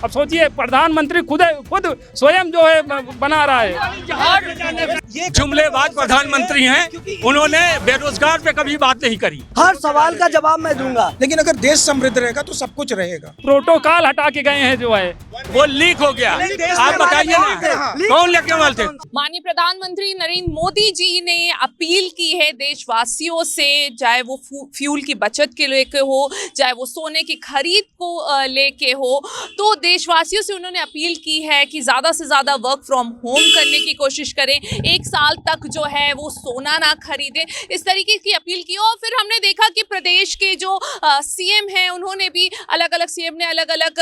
अब सोचिए प्रधानमंत्री खुद स्वयं जो है बना रहा है। ये जुमलेबाज प्रधानमंत्री हैं, उन्होंने बेरोजगार पे कभी बात नहीं करी। हर सवाल का जवाब मैं दूंगा। लेकिन अगर देश समृद्ध रहेगा तो सब कुछ रहेगा। प्रोटोकॉल हटा के गए हैं जो है वो लीक हो गया। आप बताइए ना कौन लेके वाले थे। माननीय प्रधानमंत्री नरेंद्र मोदी जी ने अपील की है देशवासियों से, चाहे वो फ्यूल की बचत के लेके हो, चाहे वो सोने की खरीद को लेके हो, तो देशवासियों से उन्होंने अपील की है कि ज़्यादा से ज़्यादा वर्क फ्रॉम होम करने की कोशिश करें, 1 साल तक जो है वो सोना ना खरीदें, इस तरीके की अपील की। और फिर हमने देखा कि प्रदेश के जो सीएम हैं उन्होंने भी सीएम ने अलग अलग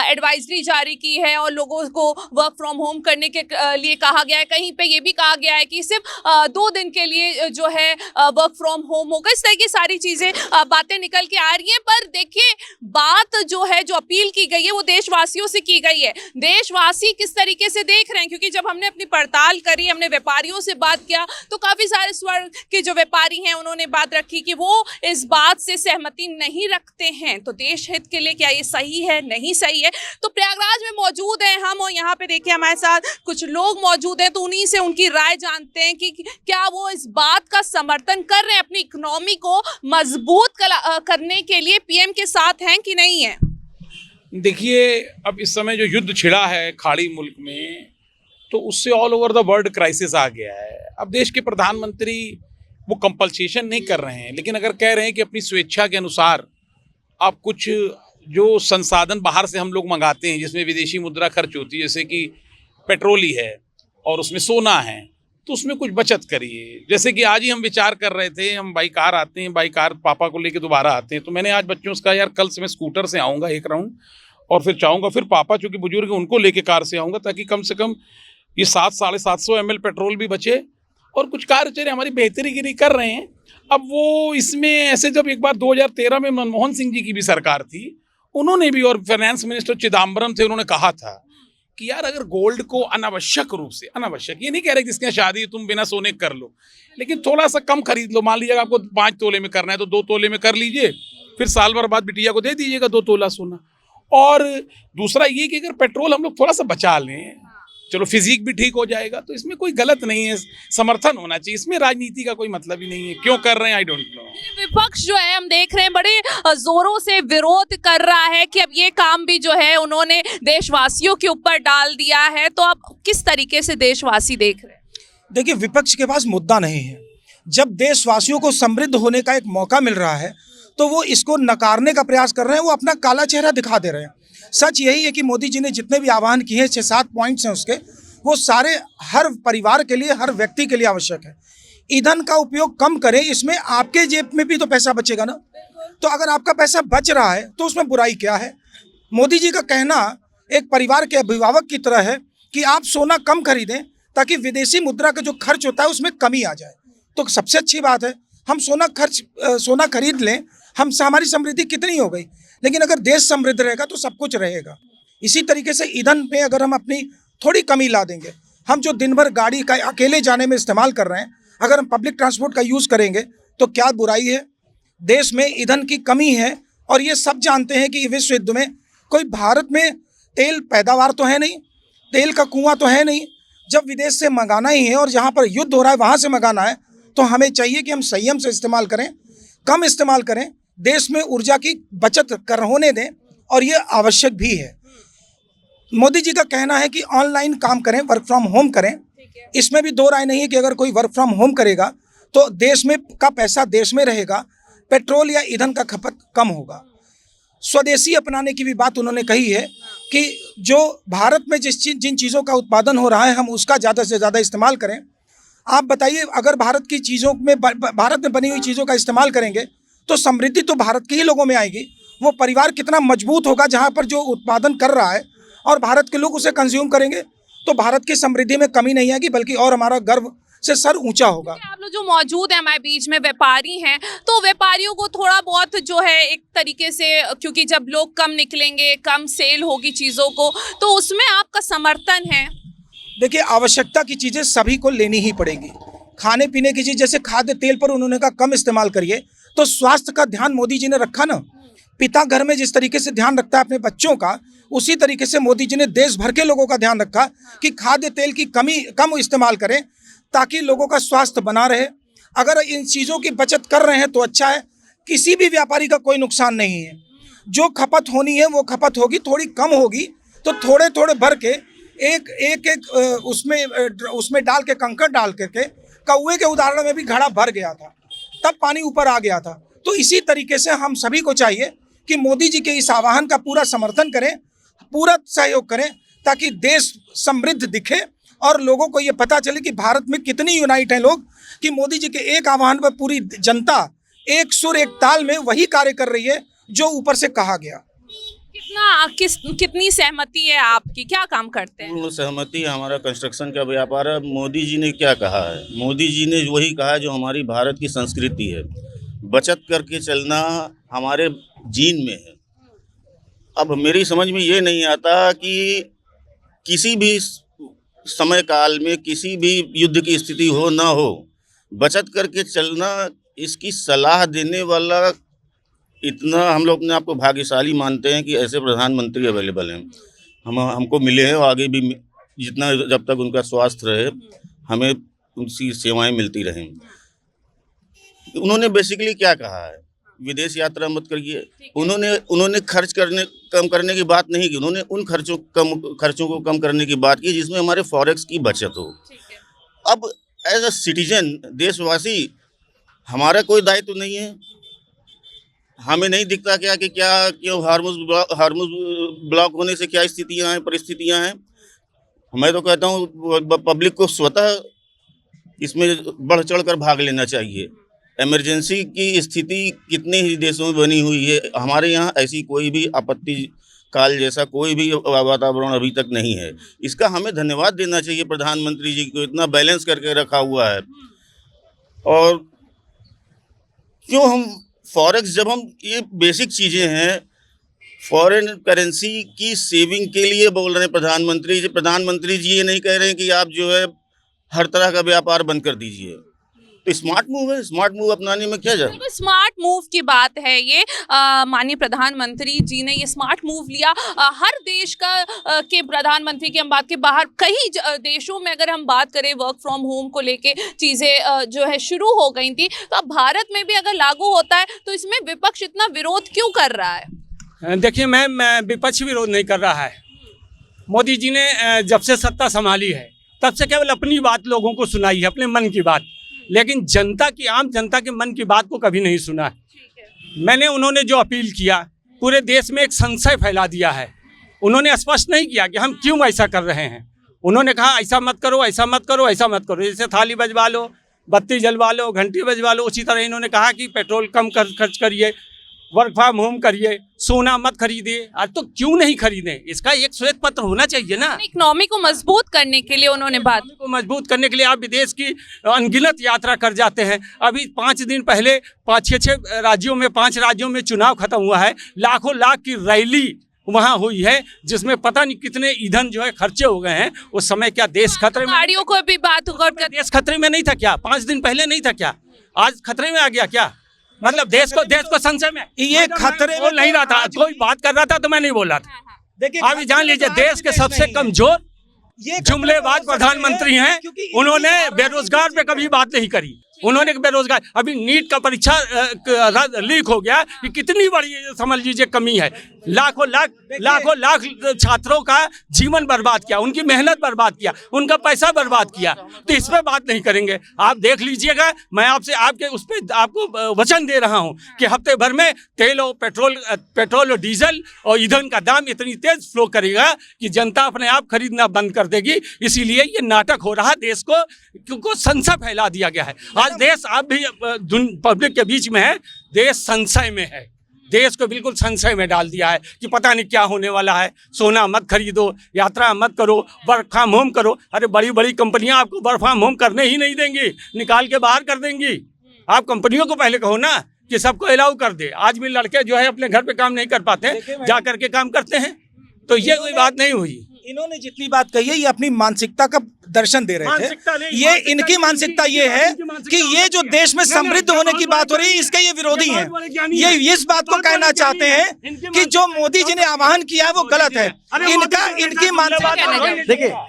एडवाइजरी जारी की है और लोगों को वर्क फ्रॉम होम करने के लिए कहा गया है। कहीं पे ये भी कहा गया है कि सिर्फ 2 दिन के लिए जो है वर्क फ्रॉम होम होगा। इस तरह की सारी चीज़ें बातें निकल के आ रही हैं। पर देखिए, बात जो है, जो अपील की गई है वो देशवासियों से की गई है। देशवासी किस तरीके से देख रहे हैं, क्योंकि जब हमने अपनी पड़ताल करी, हमने व्यापारियों से बात किया, तो काफ़ी सारे स्वर्ग के जो व्यापारी हैं उन्होंने बात रखी कि वो इस बात से सहमति नहीं रखते हैं। तो देश हित के लिए क्या ये सही है, नहीं सही है? तो प्रयागराज में मौजूद हैं हम और यहाँ पे देखिए हमारे साथ कुछ लोग मौजूद हैं, तो उन्हीं से उनकी राय जानते हैं कि क्या वो इस बात का समर्थन कर रहे हैं, अपनी इकोनॉमी को मजबूत करने के लिए पीएम के साथ हैं कि नहीं है। देखिए, अब इस समय जो युद्ध छिड़ा है खाड़ी मुल्क में, तो उससे all over the world crisis आ गया है। अब देश के प्रधानमंत्री वो कंपल्सेशन नहीं कर रहे हैं, लेकिन अगर कह रहे हैं कि अपनी स्वेच्छा के अनुसार आप कुछ जो संसाधन बाहर से हम लोग मंगाते हैं जिसमें विदेशी मुद्रा खर्च होती है, जैसे कि पेट्रोल ही है और उसमें सोना है, तो उसमें कुछ बचत करिए। जैसे कि आज ही हम विचार कर रहे थे, हम बाई कार आते हैं, बाई कार पापा को लेके दोबारा आते हैं, तो मैंने आज बच्चों से कहा यार कल से मैं स्कूटर से आऊँगा 1 राउंड और फिर चाहूँगा फिर पापा चूँकि बुजुर्ग हैं उनको लेके कार से आऊँगा, ताकि कम से कम ये 700-750 ml पेट्रोल भी बचे और कुछ कार्य हमारी बेहतरीगिरी कर रहे हैं। अब वो इसमें ऐसे, जब एक बार 2013 में मनमोहन सिंह जी की भी सरकार थी, उन्होंने भी, और फाइनेंस मिनिस्टर चिदम्बरम थे, उन्होंने कहा था कि यार अगर गोल्ड को अनावश्यक रूप से, अनावश्यक ये नहीं कह रहे जिसके यहाँ शादी तुम बिना सोने कर लो, लेकिन थोड़ा सा कम खरीद लो। मान लीजिएगा आपको 5 तोले में करना है तो 2 तोले में कर लीजिए, फिर साल भर बाद बिटिया को दे दीजिएगा 2 तोला सोना। और दूसरा ये कि अगर पेट्रोल हम लोग थोड़ा सा बचा लें, चलो फिजिक भी ठीक हो जाएगा, तो इसमें कोई गलत नहीं है, समर्थन होना चाहिए। इसमें राजनीति का कोई मतलब ही नहीं है, क्यों कर रहे हैं आई डोंट नो। विपक्ष जो है हम देख रहे हैं बड़े जोरों से विरोध कर रहा है कि अब ये काम भी जो है उन्होंने देशवासियों के ऊपर डाल दिया है। तो अब किस तरीके से देशवासी देख रहे हैं? देखिए, विपक्ष के पास मुद्दा नहीं है। जब देशवासियों को समृद्ध होने का एक मौका मिल रहा है तो वो इसको नकारने का प्रयास कर रहे हैं, वो अपना काला चेहरा दिखा दे रहे हैं। सच यही है कि मोदी जी ने जितने भी आह्वान किए हैं, 6-7 पॉइंट्स हैं उसके, वो सारे हर परिवार के लिए, हर व्यक्ति के लिए आवश्यक है। ईंधन का उपयोग कम करें, इसमें आपके जेब में भी तो पैसा बचेगा ना। तो अगर आपका पैसा बच रहा है तो उसमें बुराई क्या है? मोदी जी का कहना एक परिवार के अभिभावक की तरह है कि आप सोना कम खरीदें ताकि विदेशी मुद्रा का जो खर्च होता है उसमें कमी आ जाए। तो सबसे अच्छी बात है, हम सोना खरीद लें, हमारी समृद्धि कितनी हो गई। लेकिन अगर देश समृद्ध रहेगा तो सब कुछ रहेगा। इसी तरीके से ईंधन पे अगर हम अपनी थोड़ी कमी ला देंगे, हम जो दिन भर गाड़ी का अकेले जाने में इस्तेमाल कर रहे हैं, अगर हम पब्लिक ट्रांसपोर्ट का यूज़ करेंगे तो क्या बुराई है? देश में ईंधन की कमी है और ये सब जानते हैं कि विश्व युद्ध में कोई भारत में तेल पैदावार तो है नहीं, तेल का कुआं तो है नहीं। जब विदेश से मंगाना ही है और जहाँ पर युद्ध हो रहा है वहाँ से मंगाना है, तो हमें चाहिए कि हम संयम से इस्तेमाल करें, कम इस्तेमाल करें, देश में ऊर्जा की बचत होने दें, और ये आवश्यक भी है। मोदी जी का कहना है कि ऑनलाइन काम करें, वर्क फ्रॉम होम करें। इसमें भी 2 राय नहीं है कि अगर कोई वर्क फ्रॉम होम करेगा तो देश में का पैसा देश में रहेगा, पेट्रोल या ईंधन का खपत कम होगा। स्वदेशी अपनाने की भी बात उन्होंने कही है कि जो भारत में जिन चीज़ों का उत्पादन हो रहा है हम उसका ज़्यादा से ज़्यादा इस्तेमाल करें। आप बताइए, अगर भारत की चीज़ों में, भारत में बनी हुई चीज़ों का इस्तेमाल करेंगे तो समृद्धि तो भारत के ही लोगों में आएगी। वो परिवार कितना मजबूत होगा जहाँ पर जो उत्पादन कर रहा है और भारत के लोग उसे कंज्यूम करेंगे, तो भारत की समृद्धि में कमी नहीं आएगी, बल्कि और हमारा गर्व से सर ऊंचा होगा। आप लोग जो मौजूद हैं हमारे बीच में व्यापारी हैं, तो व्यापारियों को थोड़ा बहुत जो है एक तरीके से, क्योंकि जब लोग कम निकलेंगे, कम सेल होगी चीज़ों को, तो उसमें आपका समर्थन है? देखिए, आवश्यकता की चीज़ें सभी को लेनी ही पड़ेगी। खाने पीने की चीज़, जैसे खाद्य तेल पर उन्होंने कहा कम इस्तेमाल करिए, तो स्वास्थ्य का ध्यान मोदी जी ने रखा ना। पिता घर में जिस तरीके से ध्यान रखता है अपने बच्चों का, उसी तरीके से मोदी जी ने देश भर के लोगों का ध्यान रखा कि खाद्य तेल की कम इस्तेमाल करें ताकि लोगों का स्वास्थ्य बना रहे। अगर इन चीज़ों की बचत कर रहे हैं तो अच्छा है, किसी भी व्यापारी का कोई नुकसान नहीं है। जो खपत होनी है वो खपत होगी, थोड़ी कम होगी तो थोड़े थोड़े भर के एक उसमें डाल के कंकड़ डाल करके, कौवे के उदाहरण में भी घड़ा भर गया था तब पानी ऊपर आ गया था। तो इसी तरीके से हम सभी को चाहिए कि मोदी जी के इस आह्वान का पूरा समर्थन करें, पूरा सहयोग करें ताकि देश समृद्ध दिखे और लोगों को ये पता चले कि भारत में कितनी यूनाइट हैं लोग, कि मोदी जी के एक आह्वान पर पूरी जनता एक सुर एक ताल में वही कार्य कर रही है जो ऊपर से कहा गया। कितनी सहमति है आपकी, क्या काम करते हैं? पूर्ण सहमति। हमारा कंस्ट्रक्शन का व्यापार है। मोदी जी ने क्या कहा है? मोदी जी ने वही कहा जो हमारी भारत की संस्कृति है, बचत करके चलना हमारे जीन में है। अब मेरी समझ में ये नहीं आता कि किसी भी समय काल में किसी भी युद्ध की स्थिति हो ना हो, बचत करके चलना, इसकी सलाह देने वाला इतना हम लोग अपने आप को भाग्यशाली मानते हैं कि ऐसे प्रधानमंत्री अवेलेबल हैं। हमको मिले हैं और आगे भी जितना जब तक उनका स्वास्थ्य रहे हमें उनकी सेवाएं मिलती रहें। उन्होंने बेसिकली क्या कहा है? विदेश यात्रा मत करिए। उन्होंने खर्च कम करने की बात नहीं की। उन्होंने उन खर्चों को कम करने की बात की जिसमें हमारे फॉरेक्स की बचत हो। अब एज अ सिटीजन, देशवासी, हमारा कोई दायित्व नहीं है? हमें नहीं दिखता क्या कि क्यों हार्मुज ब्लॉक होने से क्या स्थितियां हैं, परिस्थितियां हैं? मैं तो कहता हूँ पब्लिक को स्वतः इसमें बढ़ चढ़ कर भाग लेना चाहिए। इमरजेंसी की स्थिति कितने ही देशों में बनी हुई है, हमारे यहाँ ऐसी कोई भी आपत्ति काल जैसा कोई भी वातावरण अभी तक नहीं है। इसका हमें धन्यवाद देना चाहिए प्रधानमंत्री जी को, इतना बैलेंस करके रखा हुआ है। और क्यों हम फॉरेक्स, जब हम ये बेसिक चीज़ें हैं, फॉरेन करेंसी की सेविंग के लिए बोल रहे हैं प्रधानमंत्री जी ये नहीं कह रहे हैं कि आप जो है हर तरह का व्यापार बंद कर दीजिए। तो स्मार्ट मूव है, स्मार्ट मूव अपनाने में क्या जाए? तो स्मार्ट मूव की बात है ये। माननीय प्रधानमंत्री जी ने ये स्मार्ट मूव लिया। हर देश का के प्रधानमंत्री की हम बात के बाहर कई देशों में अगर हम बात करें वर्क फ्रॉम होम को लेके चीज़ें जो है शुरू हो गई थी, तो अब भारत में भी अगर लागू होता है तो इसमें विपक्ष इतना विरोध क्यों कर रहा है? देखिए मैम, विपक्ष विरोध नहीं कर रहा है। मोदी जी ने जब से सत्ता संभाली है तब से केवल अपनी बात लोगों को सुनाई है, अपने मन की बात, लेकिन जनता की, आम जनता के मन की बात को कभी नहीं सुना है। मैंने उन्होंने जो अपील किया, पूरे देश में एक संशय फैला दिया है। उन्होंने स्पष्ट नहीं किया कि हम क्यों ऐसा कर रहे हैं। उन्होंने कहा ऐसा मत करो, ऐसा मत करो, ऐसा मत करो। जैसे थाली बजवा लो, बत्ती जलवा लो, घंटी बजवा लो, उसी तरह इन्होंने कहा कि पेट्रोल कम खर्च करिए, वर्क फ्रॉम होम करिए, सोना मत खरीदिए। आज तो क्यों नहीं खरीदें? इसका एक श्वेत पत्र होना चाहिए ना। इकोनॉमी को मजबूत करने के लिए उन्होंने बात को मजबूत करने के लिए आप विदेश की अनगिनत यात्रा कर जाते हैं। अभी 5 दिन पहले 5-6 राज्यों में 5 राज्यों में चुनाव खत्म हुआ है, लाखों लाख की रैली वहाँ हुई है जिसमें पता नहीं कितने ईंधन जो है खर्चे हो गए हैं। उस समय क्या देश खतरे में? गाड़ियों को भी बात कर, देश खतरे में नहीं था क्या? 5 दिन पहले नहीं था क्या? आज खतरे में आ गया क्या? मतलब देश को संशय में, ये खतरे में नहीं रहा था। कोई बात कर रहा था तो मैं नहीं बोल रहा था। देखिए, आप जान लीजिए देश के सबसे कमजोर जुमलेबाज प्रधानमंत्री हैं। उन्होंने बेरोजगार पे कभी बात नहीं करी। उन्होंने बेरोजगार, अभी नीट का परीक्षा लीक हो गया, कि कितनी बड़ी समझ लीजिए कमी है। लाखों लाख छात्रों का जीवन बर्बाद किया, उनकी मेहनत बर्बाद किया, उनका पैसा बर्बाद किया। तो इस पर बात नहीं करेंगे। आप देख लीजिएगा, मैं आपसे आपके उस पर आपको वचन दे रहा हूं कि हफ्ते भर में तेल और पेट्रोल और डीजल और ईंधन का दाम इतनी तेज फ्लो करेगा कि जनता अपने आप खरीदना बंद कर देगी। इसीलिए ये नाटक हो रहा है, देश को संशय फैला दिया गया है। आज देश आप भी पब्लिक के बीच में है, देश संशय में है। देश को बिल्कुल संशय में डाल दिया है कि पता नहीं क्या होने वाला है। सोना मत खरीदो, यात्रा मत करो, वर्क फ्रॉम होम करो। अरे बड़ी बड़ी कंपनियां आपको वर्क फ्रॉम होम करने ही नहीं देंगी, निकाल के बाहर कर देंगी। आप कंपनियों को पहले कहो ना कि सबको अलाउ कर दे। आज भी लड़के जो है अपने घर पे काम नहीं कर पाते, जा करके काम करते हैं। तो ये कोई बात नहीं हुई। इन्होंने जितनी बात कही है ये अपनी मानसिकता का दर्शन दे रहे मानसिकता थे। नहीं, ये इनकी मानसिकता ये है कि ये जो देश में समृद्ध होने की बात हो रही है इसके ये विरोधी हैं। ये इस बात को कहना चाहते हैं कि जो मोदी जी ने आह्वान किया है वो गलत है। इनकी मानसिकता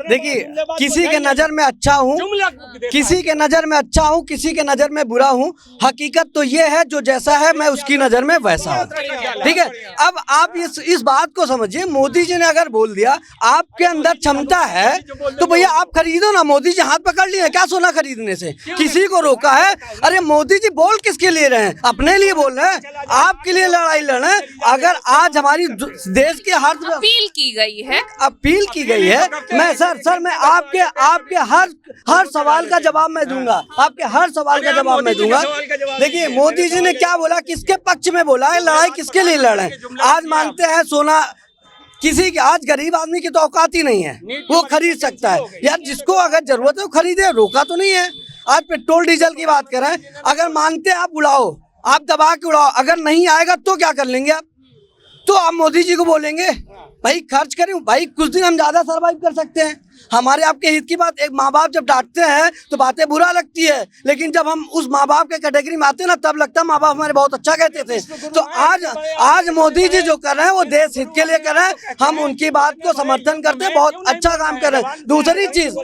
देखिए किसी के नजर में अच्छा हूँ, किसी के नजर में अच्छा हूँ, किसी के नजर में बुरा हूँ। हकीकत तो ये है जो जैसा है मैं उसकी नजर में वैसा हूँ। ठीक है, अब आप इस बात को समझिए। मोदी जी ने अगर बोल दिया आपके अंदर क्षमता है तो भैया आप खरीदो ना। मोदी जी हाथ पकड़ लिए क्या सोना खरीदने से? किसी को रोका है? अरे मोदी जी बोल किसके लिए रहे हैं? अपने लिए बोल रहे हैं, आपके लिए लड़ाई लड़ रहे हैं। अगर आज हमारी देश के हर अपील की गई है, मैं सर मैं आपके हर सवाल का जवाब मैं दूंगा। आपके हर सवाल का जवाब मैं दूंगा। देखिए मोदी जी ने क्या बोला, किसके पक्ष में बोला है, लड़ाई किसके लिए लड़ रहे हैं? आज मानते हैं सोना किसी के, आज गरीब आदमी की तो औकात ही नहीं है, वो खरीद सकता है। यार जिसको अगर जरूरत है वो खरीदे, रोका तो नहीं है। आज पेट्रोल डीजल की बात करें, अगर मानते हैं आप उड़ाओ, आप दबा के उड़ाओ, अगर नहीं आएगा तो क्या कर लेंगे आप? तो आप मोदी जी को बोलेंगे भाई खर्च करें भाई, कुछ दिन हम ज्यादा सरवाइव कर सकते हैं। हमारे आपके हित की बात, एक माँ बाप जब डांटते हैं तो बातें बुरा लगती है, लेकिन जब हम उस माँ बाप के कैटेगरी में आते हैं ना तब लगता है माँ बाप हमारे बहुत अच्छा कहते थे। तो आज मोदी जी जो कर रहे हैं वो देश हित के लिए कर रहे हैं, हम उनकी बात को समर्थन करते हैं, बहुत अच्छा काम कर रहे हैं। दूसरी चीज,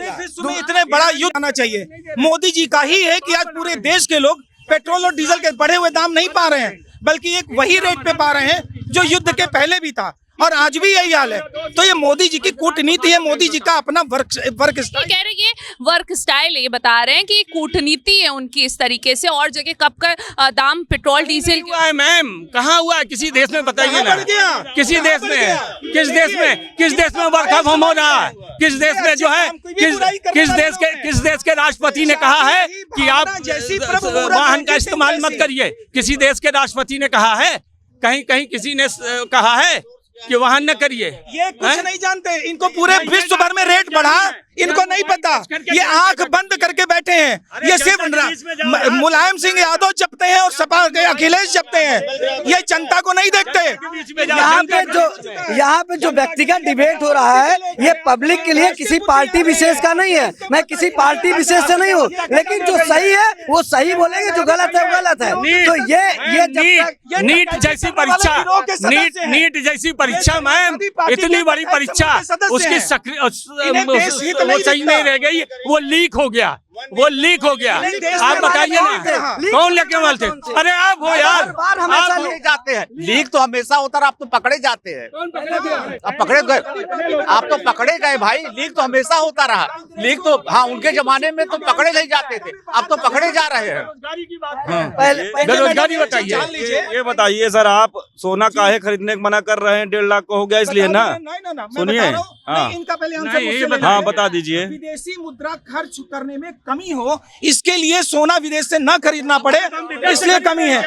इतने बड़ा युद्ध आना चाहिए मोदी जी का ही है कि आज पूरे देश के लोग पेट्रोल और डीजल के बढ़े हुए दाम नहीं पा रहे हैं, बल्कि एक वही रेट पे पा रहे हैं जो युद्ध के पहले भी था, और आज भी यही हाल है। तो ये मोदी जी की कूटनीति है, मोदी जी का अपना वर्क स्टाइल कह रहे हैं, वर्क स्टाइल ये बता रहे हैं कि कूटनीति है उनकी इस तरीके से। और जगह कब का दाम पेट्रोल डीजल हुआ है मैम, कहाँ हुआ है? किसी देश में बताइए ना, किसी देश में, किस देश में वर्क फ्रॉम होम हो रहा है? किस देश में जो है, किस देश के राष्ट्रपति ने कहा है कि आप वाहन का इस्तेमाल मत करिए? किसी देश के राष्ट्रपति ने कहा है? कहीं किसी ने कहा है कि वाहन न करिए? ये कुछ नहीं जानते, इनको पूरे विश्व भर में रेट बढ़ा, इनको नहीं पता। ये आंख बंद करके बैठे हैं। ये सिर्फ मुलायम सिंह यादव जपते हैं और सपा के अखिलेश जपते हैं, ये जनता को नहीं देखते। यहाँ पे जो व्यक्तिगत डिबेट हो रहा है ये पब्लिक के लिए किसी पार्टी विशेष का नहीं है। मैं किसी पार्टी विशेष से नहीं हूँ, लेकिन जो सही है वो सही बोलेंगे, जो गलत है वो गलत है। तो ये नीट जैसी परीक्षा, नीट जैसी परीक्षा मैम, इतनी बड़ी परीक्षा, उसकी वो सही नहीं रह गई, वो लीक हो गया। आप बताइए ना कौन लेके वाले थे? अरे आप हो यार, आप ले जाते हैं। लीक तो हमेशा होता है, आप तो पकड़े जाते हैं। आप पकड़े गए, आप तो पकड़े गए भाई। लीक तो हमेशा होता रहा। लीक तो हाँ उनके जमाने में तो पकड़े नहीं जाते थे, अब तो पकड़े जा रहे हैं। बेरोजगारी बताइए। ये बताइए सर, आप सोना काहे खरीदने को मना कर रहे हैं? 1.5 लाख को हो गया इसलिए ना? सुनिए, इनका पहले आंसर हाँ बता दीजिए। विदेशी मुद्रा खर्च करने में कमी हो, इसके लिए सोना विदेश से न खरीदना पड़े, इसलिए कमी है।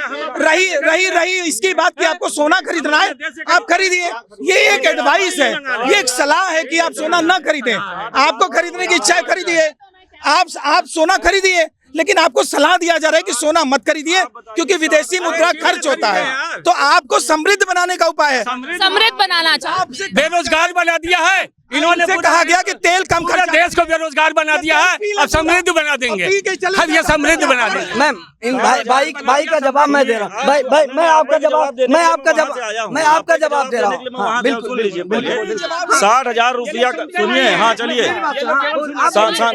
रही इसकी बात कि आपको सोना खरीदना है, आप खरीदिए। ये एक एडवाइस है, ये एक सलाह है कि आप सोना न खरीदें। आपको खरीदने की इच्छा है, खरीदिए। आप सोना खरीदिए, लेकिन आपको सलाह दिया जा रहा है कि सोना मत खरीदिए, क्योंकि विदेशी मुद्रा खर्च होता है। तो आपको समृद्ध बनाने का उपाय है, समृद्ध बनाना चाहते। बेरोजगार बना दिया है इन्होंने। कहा गया कि तेल कम खर्च, देश को बेरोजगार बना दिया है, अब समृद्ध बना देंगे। हम ये समृद्ध बना देंगे। मैम इन भाई का जवाब मैं दे रहा हूँ। भाई मैं आपका जवाब दे रहा हूँ। हाँ, बिल्कुल 60,000 रुपया का, सुनिए, हाँ चलिए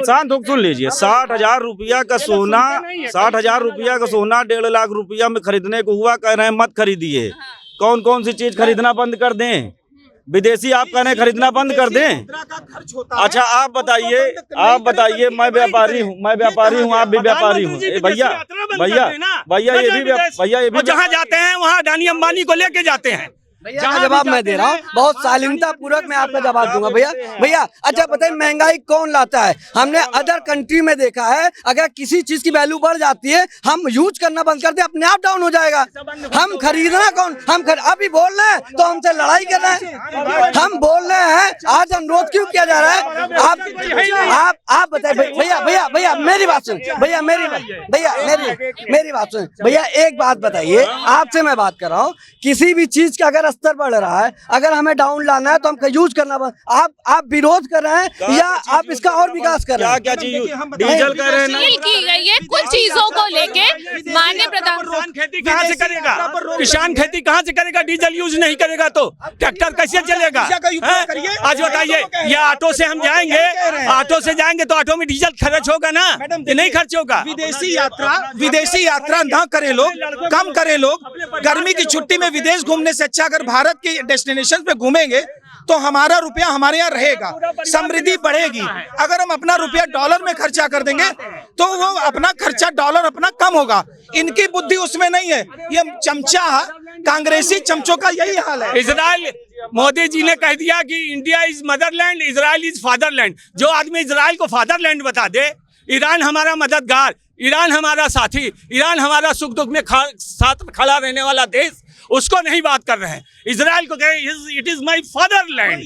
शांत सुन लीजिए। 60,000 रुपया का सोना, 60,000 रुपया का सोना 1.5 लाख रुपया में खरीदने को हुआ। कह रहे हैं मत खरीदिए। कौन सी चीज खरीदना बंद कर दें? विदेशी आप कह रहे हैं खरीदना बंद कर दें? अच्छा आप बताइए, मैं व्यापारी हूँ, आप भी व्यापारी हूँ। भैया ये भी जहाँ जाते हैं वहाँ अडानी अंबानी को लेके जाते हैं। जहाँ जवाब मैं दे रहा हूँ, बहुत शालीनता पूर्वक मैं आपका जवाब दूंगा। भैया अच्छा बताइए, महंगाई कौन लाता है? हमने अदर कंट्री में देखा है, अगर किसी चीज की वैल्यू बढ़ जाती है, हम यूज करना बंद कर दे, अपने आप डाउन हो जाएगा। हम खरीदना कौन? हम बोल रहे हैं तो हमसे लड़ाई कर रहे हैं। हम बोल रहे हैं, आज अनुरोध क्यों किया जा रहा है? आप बताइए भैया मेरी बात सुन, मेरी बात सुन। भैया एक बात बताइए, आपसे मैं बात कर रहा हूँ, किसी भी चीज का अगर स्तर बढ़ रहा है, अगर हमें डाउन लाना है तो हम यूज करना आप विरोध कर रहे हैं या आप इसका और विकास कर रहे हैं? क्या चीज डीजल कह रहे हैं ना? अपील की गई है कुछ चीजों को लेके। माननीय प्रधान खेती कहाँ से करेगा? किसान खेती कहाँ से करेगा? डीजल यूज नहीं करेगा तो ट्रैक्टर कैसे चलेगा? आज बताइए, ये ऑटो से हम जाएंगे, ऑटो से जाएंगे तो ऑटो में डीजल खर्च होगा ना, कि नहीं खर्च होगा? विदेशी यात्रा ना करें लोग, कम करें लोग। गर्मी की छुट्टी में विदेश घूमने से अच्छा अगर भारत के डेस्टिनेशन पे घूमेंगे तो हमारा रुपया हमारे यहाँ रहेगा, समृद्धि बढ़ेगी। अगर हम अपना रुपया डॉलर में खर्चा कर देंगे तो वो अपना खर्चा डॉलर अपना कम होगा। इनकी बुद्धि उसमें नहीं है, ये चमचा कांग्रेसी चमचों का यही हाल है। इजराइल, मोदी जी ने कह दिया कि India is Motherland, Israel is fatherland. जो आदमी इजराइल को फादरलैंड बता दे, ईरान हमारा मददगार, ईरान हमारा साथी, ईरान हमारा सुख दुख में साथ खड़ा रहने वाला देश, उसको नहीं बात कर रहे हैं। इजराइल को कहें इट इज माय फादरलैंड।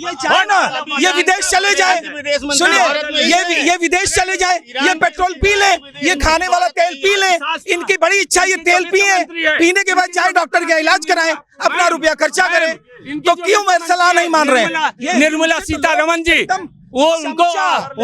ये विदेश चले जाए, सुनिए, ये विदेश चले जाए, ये पेट्रोल पी ले, ये खाने वाला तेल पी ले, इनकी बड़ी इच्छा ये तेल पिए, पीने के बाद जाए डॉक्टर का इलाज कराएं, अपना रुपया खर्चा करें। तो क्यों मेरी सलाह नहीं मान रहे हैं? निर्मला सीतारमण जी, वो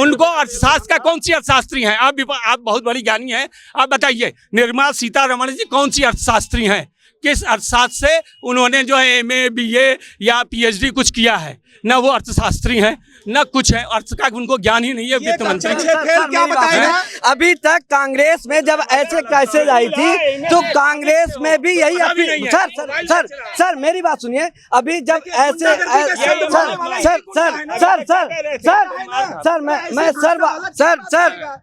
उनको अर्थशास्त्र का कौन सी अर्थशास्त्री हैं? आप बहुत बड़ी ज्ञानी हैं, आप बताइए निर्मला सीतारमण जी कौन सी अर्थशास्त्री हैं? किस अर्थशास्त्र से उन्होंने जो है MA BA या PhD कुछ किया है? न वो अर्थशास्त्री हैं न कुछ है, अर्थ का उनको ज्ञान ही नहीं है। वित्त मंत्री क्या बताएगा? अभी तक कांग्रेस में जब ऐसे कैसेज आई थी तो कांग्रेस में भी यही अपील। सर मेरी बात सुनिए, अभी जब ऐसे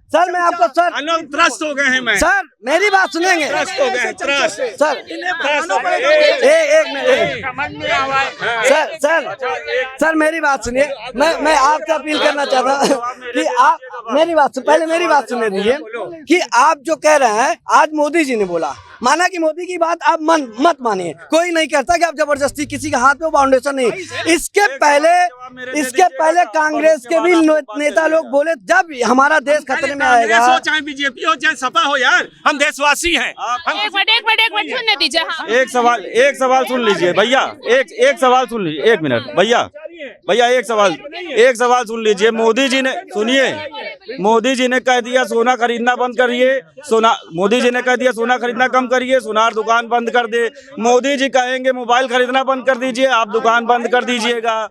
सर मैं आपको त्रस्त हो गए हैं। मैं सर मेरी बात सुनेंगे सर, सर मेरी बात सुनिए, मैं आपसे अपील करना चाहता हूँ कि आप मेरी बात पहले मेरी बात सुनने दीजिए कि आप जो कह रहे हैं, आज मोदी जी ने बोला, माना कि मोदी की बात आप मत मानिए, कोई नहीं कहता कि आप जबरदस्ती किसी के हाथ में फाउंडेशन नहीं। इसके पहले कांग्रेस के भी नेता लोग बोले जब हमारा देश खतरे में आएगा, चाहे बीजेपी हो चाहे सपा हो, यार हम देशवासी हैं। एक मिनट सुनने दीजिए। हाँ। एक सवाल सुन लीजिए भैया, एक सवाल सुन लीजिए, 1 मिनट भैया एक सवाल सुन लीजिए। मोदी जी ने, सुनिए, मोदी जी ने कह दिया सोना खरीदना बंद करिए, मोदी जी ने कह दिया सोना खरीदना कम करिए, सोनार दुकान बंद कर दे। मोदी जी कहेंगे मोबाइल खरीदना बंद कर दीजिए, आप दुकान बंद कर दीजिएगा,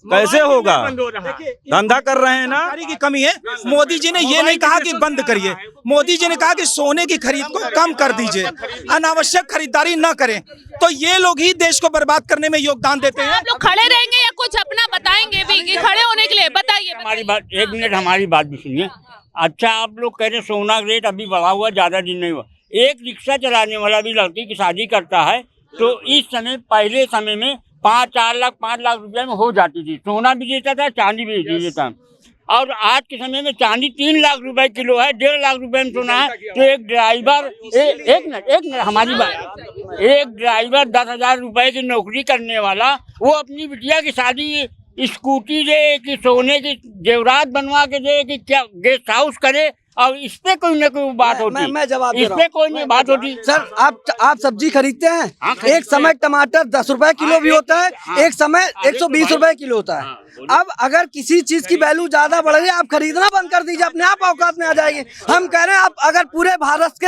कैसे होगा? धंधा कर रहे हैं ना, की कमी है। मोदी जी ने ये नहीं कहा कि बंद करिए, मोदी जी ने कहा कि सोने की खरीद को कम कर दीजिए, अनावश्यक खरीदारी न करें। तो ये लोग ही देश को बर्बाद करने में योगदान देते हैं। आप लोग खड़े रहेंगे या कुछ अपना बताएंगे भी कि खड़े होने के लिए? बताइए। हमारी बात 1 मिनट, हमारी बात भी सुनिए। अच्छा, आप लोग कह रहे सोना का रेट अभी बढ़ा हुआ, ज्यादा दिन नहीं हुआ। एक रिक्शा चलाने वाला भी लड़की की शादी करता है तो इस समय, पहले समय में 5-4 लाख 5 लाख रुपए में हो जाती थी। सोना भी देता था, चांदी भी देता था। और आज के समय में चांदी 3 लाख रुपए किलो है, 1.5 लाख रुपए में सोना है। तो एक ड्राइवर एक मिनट हमारी बात, एक ड्राइवर 10,000 रुपए की नौकरी करने वाला, वो अपनी बिटिया की शादी स्कूटी दे कि सोने की जेवरात बनवा के दे कि क्या गेस्ट हाउस करे, और इस पे कोई न कोई बात होती। मैं जवाब इस पे कोई नहीं बात होती। सर आप सब्जी खरीदते हैं? हाँ, एक समय टमाटर 10 रुपए किलो भी होता है, एक समय 120 रुपए किलो होता है। अब अगर किसी चीज की वैल्यू ज्यादा बढ़ रही है, आप खरीदना बंद कर दीजिए, अपने आप औकात में आ जाएगी। हम कह रहे हैं आप अगर पूरे भारतवासी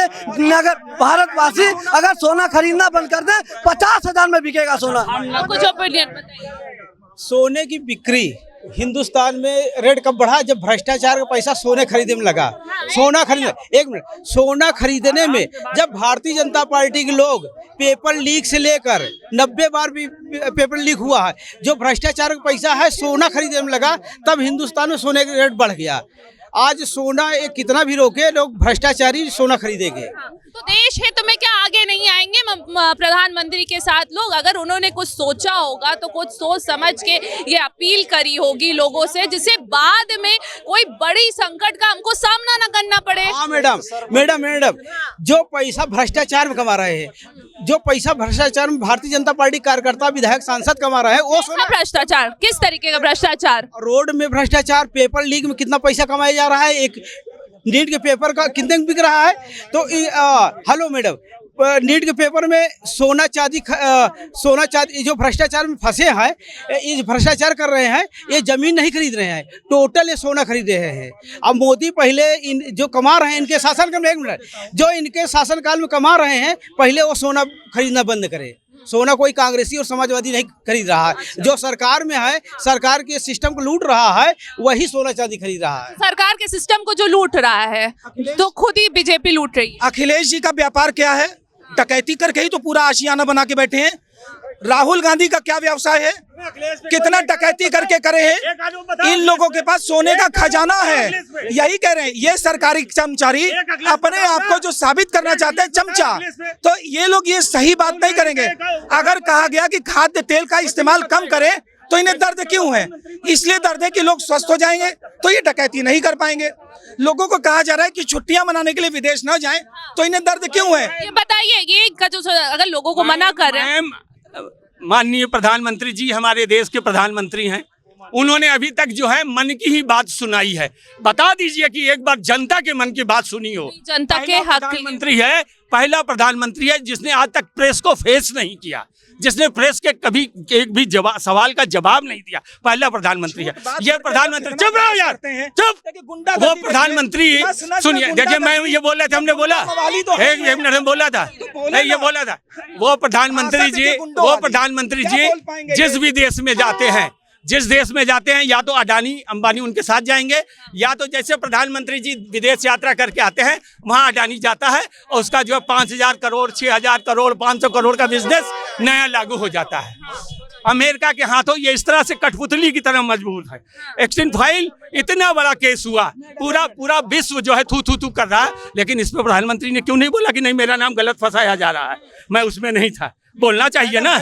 अगर सोना खरीदना बंद कर दे, 50,000 में बिकेगा सोना। कुछ ओपिनियन बताइए। सोने की बिक्री हिंदुस्तान में रेट कब बढ़ा? जब भ्रष्टाचार का पैसा सोने खरीदने में लगा। सोना खरीदने में जब भारतीय जनता पार्टी के लोग पेपर लीक से लेकर 90 बार भी पेपर लीक हुआ है, जो भ्रष्टाचार का पैसा है सोना खरीदने में लगा, तब हिंदुस्तान में सोने का रेट बढ़ गया। आज सोना कितना भी रोके, लोग भ्रष्टाचारी सोना खरीदेंगे। तो देश हित में क्या आगे नहीं आएंगे प्रधानमंत्री के साथ लोग? अगर उन्होंने कुछ सोचा होगा तो कुछ सोच समझ के ये अपील करी होगी लोगों से, जिससे बाद में कोई बड़ी संकट का हमको सामना न करना पड़े। हाँ मैडम, जो पैसा भ्रष्टाचार में कमा रहे हैं, जो पैसा भ्रष्टाचार में भारतीय जनता पार्टी कार्यकर्ता विधायक सांसद कमा रहे हैं, वो भ्रष्टाचार किस तरीके का भ्रष्टाचार? रोड में भ्रष्टाचार, पेपर लीक में कितना पैसा कमाया जा रहा है, एक नीट के पेपर का कितने बिक रहा है। तो हेलो मैडम, नीट के पेपर में सोना चांदी जो भ्रष्टाचार में फंसे हैं, ये भ्रष्टाचार कर रहे हैं, ये जमीन नहीं खरीद रहे हैं, टोटल ये सोना खरीद रहे हैं। अब मोदी पहले जो कमा रहे हैं इनके शासनकाल में, एक मिनट, जो इनके शासनकाल में कमा रहे हैं पहले वो सोना खरीदना बंद करे। सोना कोई कांग्रेसी और समाजवादी नहीं खरीद रहा है, जो सरकार में है, सरकार के सिस्टम को लूट रहा है, वही सोना चांदी खरीद रहा है। सरकार के सिस्टम को जो लूट रहा है तो खुद ही बीजेपी लूट रही है। अखिलेश जी का व्यापार क्या है? डकैती करके ही तो पूरा आशियाना बना के बैठे हैं। राहुल गांधी का क्या व्यवसाय है? कितना डकैती करके करे हैं। इन लोगों के पास सोने का खजाना है। यही कह रहे हैं, ये सरकारी कर्मचारी अपने आप को जो साबित करना चाहते हैं चमचा, तो ये लोग ये सही बात नहीं करेंगे। अगर कहा गया कि खाद्य तेल का इस्तेमाल कम करें तो इन्हें दर्द क्यों है? इसलिए दर्द है कि लोग स्वस्थ हो जाएंगे तो ये डकैती नहीं कर पाएंगे। लोगों को कहा जा रहा है कि छुट्टियां मनाने के लिए विदेश न जाएं, तो इन्हें दर्द क्यों है? ये बताइए, ये का जो अगर लोगों को मना कर रहे हैं। माननीय प्रधानमंत्री जी हमारे देश के प्रधानमंत्री हैं, उन्होंने अभी तक जो है मन की ही बात सुनाई है। बता दीजिए कि एक बार जनता के मन की बात सुनी हो। जनता के हक प्रधानमंत्री है, पहला प्रधानमंत्री है जिसने आज तक प्रेस को फेस नहीं किया, जिसने प्रेस के कभी एक भी सवाल का जवाब नहीं दिया। पहला प्रधानमंत्री है ये प्रधानमंत्री। चुप रहो यार, चुप। वो प्रधानमंत्री सुनिए, देखिए मैं ये बोल रहा था, हमने बोला एक मिनट में बोला था, ये बोला था वो प्रधानमंत्री जी जिस भी देश में जाते हैं, या तो अडानी अंबानी उनके साथ जाएंगे, या तो जैसे प्रधानमंत्री जी विदेश यात्रा करके आते हैं वहां अडानी जाता है और उसका जो है 5,000 करोड़ 6,000 करोड़ 500 करोड़ का बिजनेस नया लागू हो जाता है। अमेरिका के हाथों ये इस तरह से कठपुतली की तरह मजबूर है। एक्सटेंड फाइल इतना बड़ा केस हुआ, पूरा विश्व जो है थू कर रहा है, लेकिन इस पर प्रधानमंत्री ने क्यों नहीं बोला कि नहीं मेरा नाम गलत फंसाया जा रहा है, मैं उसमें नहीं था। बोलना चाहिए ना,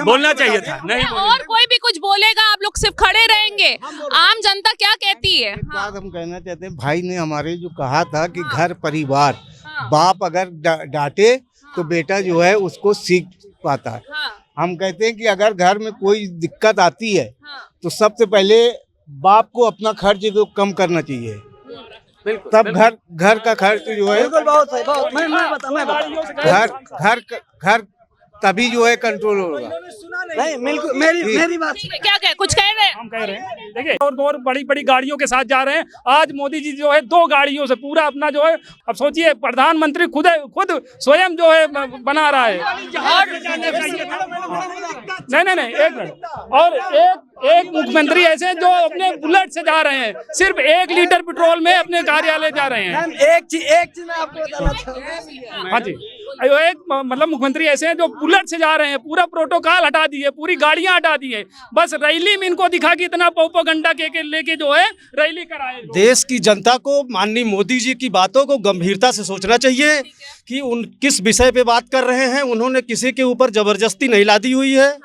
बोलना चाहिए था। नहीं और कोई भी कुछ बोलेगा आप लोग सिर्फ खड़े रहेंगे। आम जनता क्या कहती है? बात हम कहना चाहते हैं, भाई ने हमारे जो कहा था कि घर परिवार, बाप अगर डांटे तो बेटा जो है उसको सीख पाता है। हम कहते हैं कि अगर घर में कोई दिक्कत आती है तो सबसे पहले बाप को अपना खर्च को कम करना चाहिए, तब घर का खर्च जो है घर तभी जो है कंट्रोल होगा। नहीं बिल्कुल मेरी बात क्या कुछ कह रहे हैं? हम कह रहे हैं देखिए, और बड़ी बड़ी गाड़ियों के साथ जा रहे हैं। आज मोदी जी जो है 2 गाड़ियों से पूरा अपना जो है, अब सोचिए प्रधानमंत्री खुद स्वयं जो है बना रहा है। नहीं एक मिनट, और एक मुख्यमंत्री ऐसे हैं जो अपने बुलेट से जा रहे हैं, सिर्फ 1 लीटर पेट्रोल में अपने कार्यालय जा रहे हैं। एक चीज मैं आपको बताना चाहूँगा। हाँ जी, एक मतलब मुख्यमंत्री ऐसे हैं जो बुलेट से जा रहे हैं, पूरा प्रोटोकॉल हटा दिए, पूरी गाड़ियां हटा दी है, बस रैली में इनको दिखा कि इतना प्रोपेगेंडा के लेके जो है रैली कराए। देश की जनता को माननीय मोदी जी की बातों को गंभीरता से सोचना चाहिए कि उन किस विषय पे बात कर रहे हैं। उन्होंने किसी के ऊपर जबरदस्ती नहीं लादी हुई है,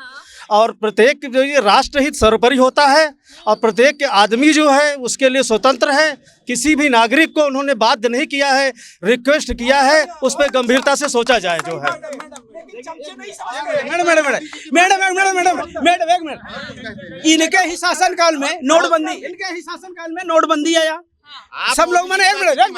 और प्रत्येक जो ये राष्ट्रहित सर्वोपरि होता है, और प्रत्येक आदमी जो है उसके लिए स्वतंत्र है। किसी भी नागरिक को उन्होंने बाध्य नहीं किया है, रिक्वेस्ट किया है, उस पर गंभीरता से सोचा जाए जो है। मैडम एक मिनट, इनके ही शासनकाल में नोटबंदी आया। सब लोग मैंने एक मिनट प्रधान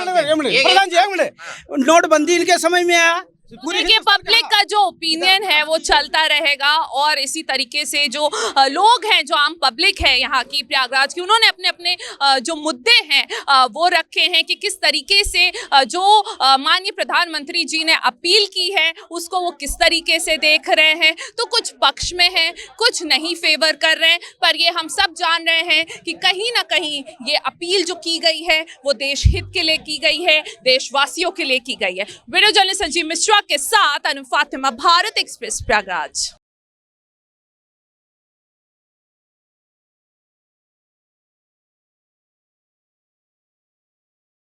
जी, एक मिनट, नोटबंदी इनके समय में आया। देखिए, पब्लिक का जो ओपिनियन है वो चलता रहेगा, और इसी तरीके से जो लोग हैं, जो आम पब्लिक है यहाँ की प्रयागराज की, उन्होंने अपने अपने जो मुद्दे हैं वो रखे हैं कि किस तरीके से जो माननीय प्रधानमंत्री जी ने अपील की है उसको वो किस तरीके से देख रहे हैं। तो कुछ पक्ष में हैं, कुछ नहीं फेवर कर रहे हैं, पर ये हम सब जान रहे हैं कि कहीं ना कहीं ये अपील जो की गई है वो देश हित के लिए की गई है, देशवासियों के लिए की गई है। वीडियो जर्नलिस्ट संजीव मिश्रा के साथ अनु फातिमा, भारत एक्सप्रेस, प्रयागराज।